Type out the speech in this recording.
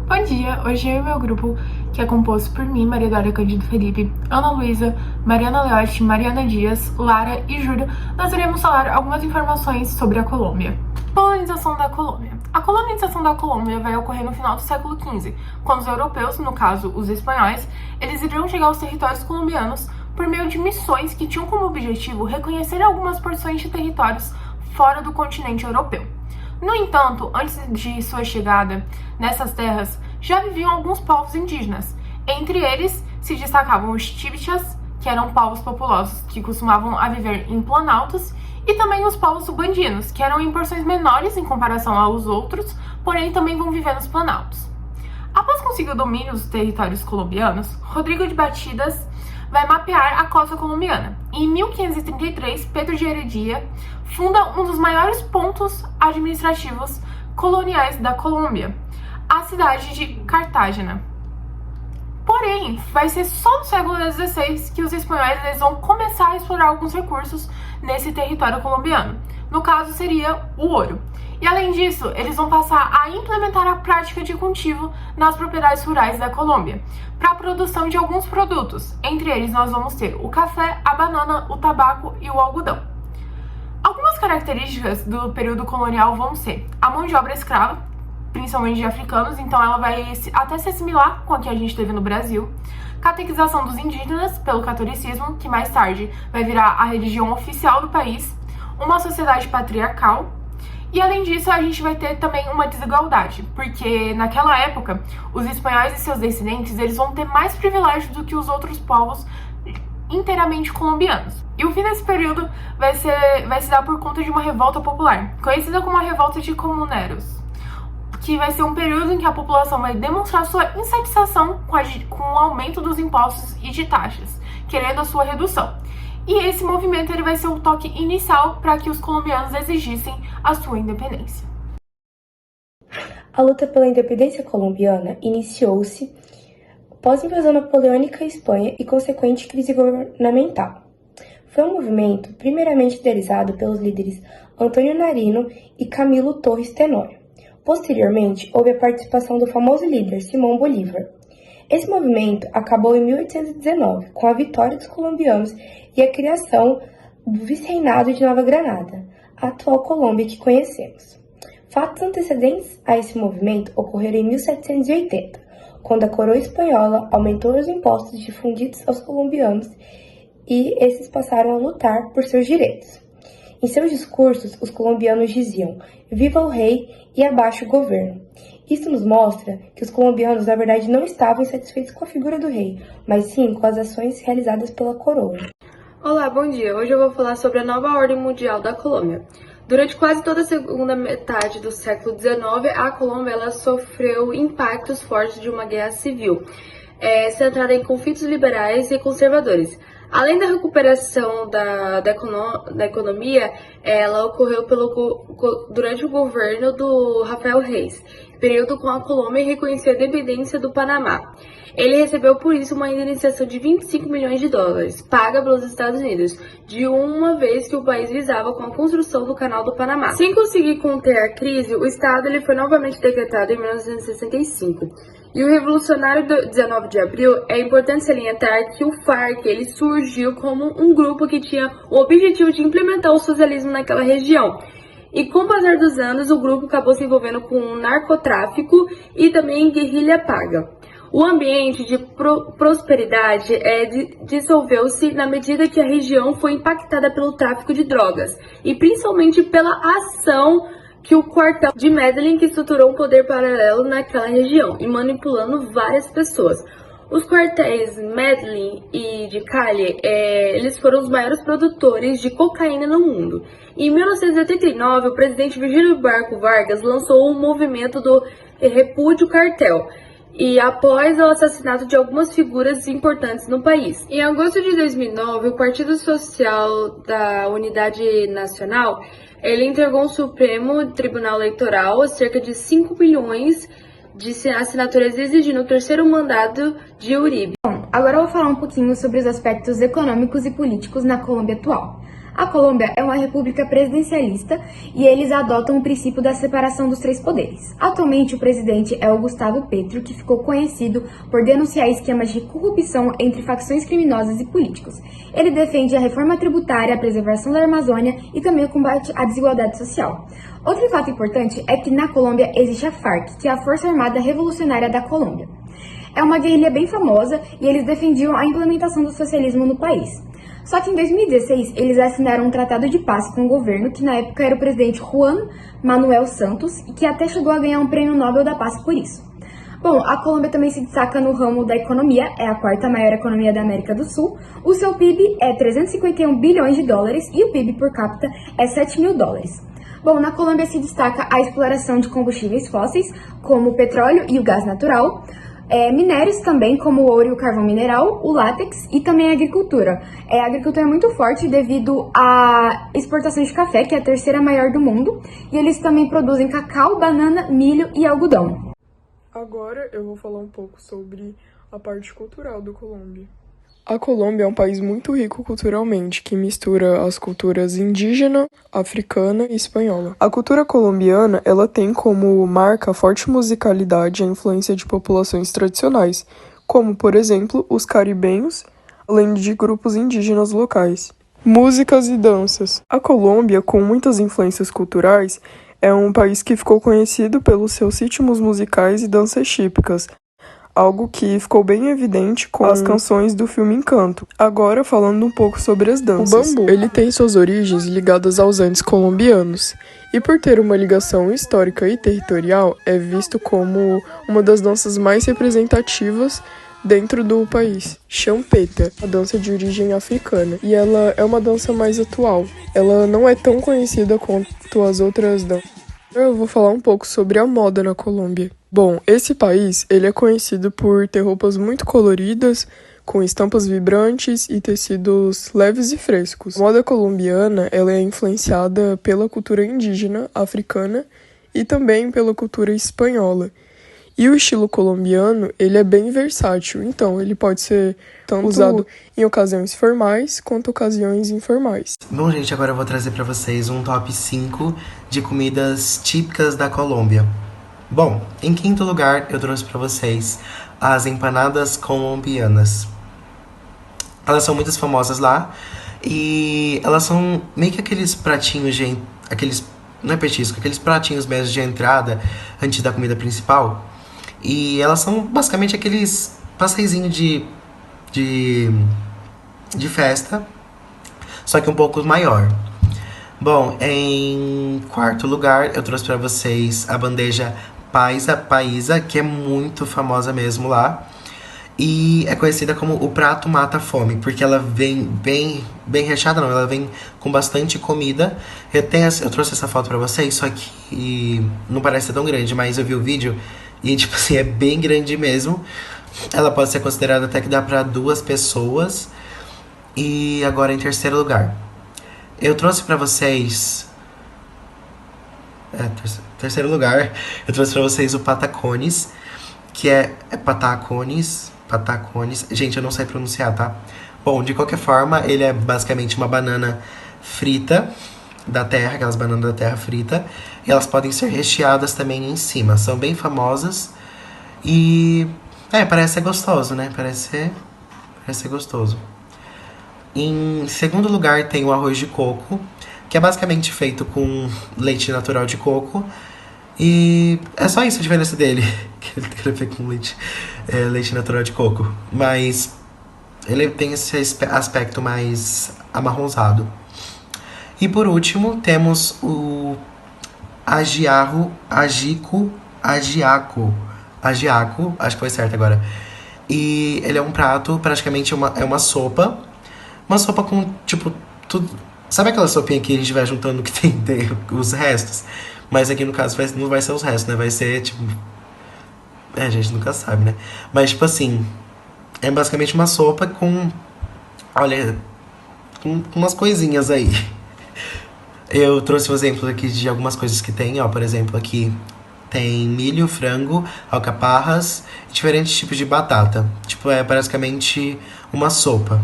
Bom dia, hoje eu e meu grupo, que é composto por mim, Maria Dória Candido Felipe, Ana Luísa, Mariana Leotti, Mariana Dias, Lara e Júlia, nós iremos falar algumas informações sobre a Colômbia. Colonização da Colômbia. A colonização da Colômbia vai ocorrer no final do século XV, quando os europeus, no caso os espanhóis, eles iriam chegar aos territórios colombianos por meio de missões que tinham como objetivo reconhecer algumas porções de territórios fora do continente europeu. No entanto, antes de sua chegada nessas terras, já viviam alguns povos indígenas. Entre eles se destacavam os Chibchas, que eram povos populosos que costumavam a viver em planaltos, e também os povos subandinos, que eram em porções menores em comparação aos outros, porém também vão viver nos planaltos. Após conseguir o domínio dos territórios colombianos, Rodrigo de Batidas vai mapear a costa colombiana. Em 1533, Pedro de Heredia funda um dos maiores pontos administrativos coloniais da Colômbia, a cidade de Cartagena. Porém, vai ser só no século XVI que os espanhóis eles vão começar a explorar alguns recursos nesse território colombiano. No caso, seria o ouro. E além disso, eles vão passar a implementar a prática de cultivo nas propriedades rurais da Colômbia, para a produção de alguns produtos. Entre eles, nós vamos ter o café, a banana, o tabaco e o algodão. Algumas características do período colonial vão ser a mão de obra escrava, principalmente de africanos, então ela vai até se assimilar com a que a gente teve no Brasil. Catequização dos indígenas pelo catolicismo, que mais tarde vai virar a religião oficial do país. Uma sociedade patriarcal. E além disso, a gente vai ter também uma desigualdade, porque naquela época, os espanhóis e seus descendentes, eles vão ter mais privilégios do que os outros povos inteiramente colombianos. E o fim desse período vai se dar por conta de uma revolta popular, conhecida como a Revolta de Comuneros, que vai ser um período em que a população vai demonstrar sua insatisfação com o aumento dos impostos e de taxas, querendo a sua redução. E esse movimento ele vai ser o toque inicial para que os colombianos exigissem a sua independência. A luta pela independência colombiana iniciou-se pós-invasão napoleônica à Espanha e consequente crise governamental. Foi um movimento primeiramente liderado pelos líderes Antônio Nariño e Camilo Torres Tenório. Posteriormente, houve a participação do famoso líder Simão Bolívar. Esse movimento acabou em 1819, com a vitória dos colombianos e a criação do Vice-Reinado de Nova Granada, a atual Colômbia que conhecemos. Fatos antecedentes a esse movimento ocorreram em 1780, quando a coroa espanhola aumentou os impostos difundidos aos colombianos e esses passaram a lutar por seus direitos. Em seus discursos, os colombianos diziam "Viva o rei e abaixo o governo". Isso nos mostra que os colombianos, na verdade, não estavam insatisfeitos com a figura do rei, mas sim com as ações realizadas pela coroa. Olá, bom dia! Hoje eu vou falar sobre a nova ordem mundial da Colômbia. Durante quase toda a segunda metade do século XIX, a Colômbia ela sofreu impactos fortes de uma guerra civil, centrada em conflitos liberais e conservadores. Além da recuperação da economia, ela ocorreu durante o governo do Rafael Reis, período com a Colômbia reconheceu a independência do Panamá. Ele recebeu por isso uma indenização de 25 milhões de dólares, paga pelos Estados Unidos, de uma vez que o país visava com a construção do Canal do Panamá. Sem conseguir conter a crise, o Estado ele foi novamente decretado em 1965. E o revolucionário do 19 de abril, é importante salientar que o FARC ele surgiu como um grupo que tinha o objetivo de implementar o socialismo naquela região. E com o passar dos anos, o grupo acabou se envolvendo com narcotráfico e também guerrilha paga. O ambiente de prosperidade dissolveu-se na medida que a região foi impactada pelo tráfico de drogas e principalmente pela ação que o quartel de Medellín que estruturou um poder paralelo naquela região e manipulando várias pessoas. Os quartéis Medellín e de Cali, eles foram os maiores produtores de cocaína no mundo. Em 1989, o presidente Virgínio Barco Vargas lançou um movimento do repúdio cartel, e após o assassinato de algumas figuras importantes no país. Em agosto de 2009, o Partido Social da Unidade Nacional ele entregou ao Supremo Tribunal Eleitoral cerca de 5 milhões de assinaturas exigindo o terceiro mandato de Uribe. Bom, agora eu vou falar um pouquinho sobre os aspectos econômicos e políticos na Colômbia atual. A Colômbia é uma república presidencialista e eles adotam o princípio da separação dos três poderes. Atualmente, o presidente é o Gustavo Petro, que ficou conhecido por denunciar esquemas de corrupção entre facções criminosas e políticos. Ele defende a reforma tributária, a preservação da Amazônia e também o combate à desigualdade social. Outro fato importante é que na Colômbia existe a FARC, que é a Força Armada Revolucionária da Colômbia. É uma guerrilha bem famosa e eles defendiam a implementação do socialismo no país. Só que em 2016, eles assinaram um tratado de paz com o governo, que na época era o presidente Juan Manuel Santos, e que até chegou a ganhar um prêmio Nobel da Paz por isso. Bom, a Colômbia também se destaca no ramo da economia, é a quarta maior economia da América do Sul. O seu PIB é 351 bilhões de dólares e o PIB por capita é 7 mil dólares. Bom, na Colômbia se destaca a exploração de combustíveis fósseis, como o petróleo e o gás natural, minérios também, como o ouro e o carvão mineral, o látex e também a agricultura. A agricultura é muito forte devido à exportação de café, que é a terceira maior do mundo, e eles também produzem cacau, banana, milho e algodão. Agora eu vou falar um pouco sobre a parte cultural da Colômbia. A Colômbia é um país muito rico culturalmente, que mistura as culturas indígena, africana e espanhola. A cultura colombiana, ela tem como marca a forte musicalidade e a influência de populações tradicionais, como, por exemplo, os caribenhos, além de grupos indígenas locais. Músicas e danças. A Colômbia, com muitas influências culturais, é um país que ficou conhecido pelos seus ritmos musicais e danças típicas, algo que ficou bem evidente com as canções do filme Encanto. Agora, falando um pouco sobre as danças. O bambu, ele tem suas origens ligadas aos Andes colombianos, e por ter uma ligação histórica e territorial, é visto como uma das danças mais representativas dentro do país. Champeta, a dança de origem africana, e ela é uma dança mais atual. Ela não é tão conhecida quanto as outras danças. Eu vou falar um pouco sobre a moda na Colômbia. Bom, esse país, ele é conhecido por ter roupas muito coloridas, com estampas vibrantes e tecidos leves e frescos. A moda colombiana, ela é influenciada pela cultura indígena, africana e também pela cultura espanhola. E o estilo colombiano, ele é bem versátil, então ele pode ser tanto usado em ocasiões formais quanto ocasiões informais. Bom, gente, agora eu vou trazer pra vocês um top 5 de comidas típicas da Colômbia. Bom, em quinto lugar, eu trouxe pra vocês as empanadas colombianas. Elas são muito famosas lá e elas são meio que aqueles pratinhos não é petisco, aqueles pratinhos mesmo de entrada antes da comida principal. E elas são basicamente aqueles passeizinhos de festa, só que um pouco maior. Bom, em quarto lugar, eu trouxe pra vocês a bandeja paisa, que é muito famosa mesmo lá. E é conhecida como o prato mata fome, porque ela vem bem recheada, não, ela vem com bastante comida. Eu trouxe essa foto pra vocês, só que não parece ser tão grande, mas eu vi o vídeo e, tipo assim, é bem grande mesmo. Ela pode ser considerada até que dá pra 2 pessoas. E agora, em terceiro lugar, eu trouxe pra vocês... terceiro lugar, eu trouxe pra vocês o patacones, que é patacones. Gente, eu não sei pronunciar, tá? Bom, de qualquer forma, ele é basicamente uma banana frita da terra, aquelas bananas da terra frita. E elas podem ser recheadas também em cima. São bem famosas. E... parece ser gostoso, né? Parece ser gostoso. Em segundo lugar, tem o arroz de coco, que é basicamente feito com leite natural de coco. E é só isso a diferença dele, que ele tem feito com leite natural de coco. Mas ele tem esse aspecto mais amarronzado. E por último, temos o agiaco, acho que foi certo agora. E ele é um prato, praticamente é uma sopa. Uma sopa com, tipo, tudo... Sabe aquela sopinha que a gente vai juntando que tem os restos? Mas aqui no caso não vai ser os restos, né? Vai ser, tipo... a gente nunca sabe, né? Mas, tipo assim, é basicamente uma sopa com... Olha, com umas coisinhas aí. Eu trouxe um exemplo aqui de algumas coisas que tem, ó. Por exemplo, aqui tem milho, frango, alcaparras e diferentes tipos de batata. Tipo, é basicamente uma sopa.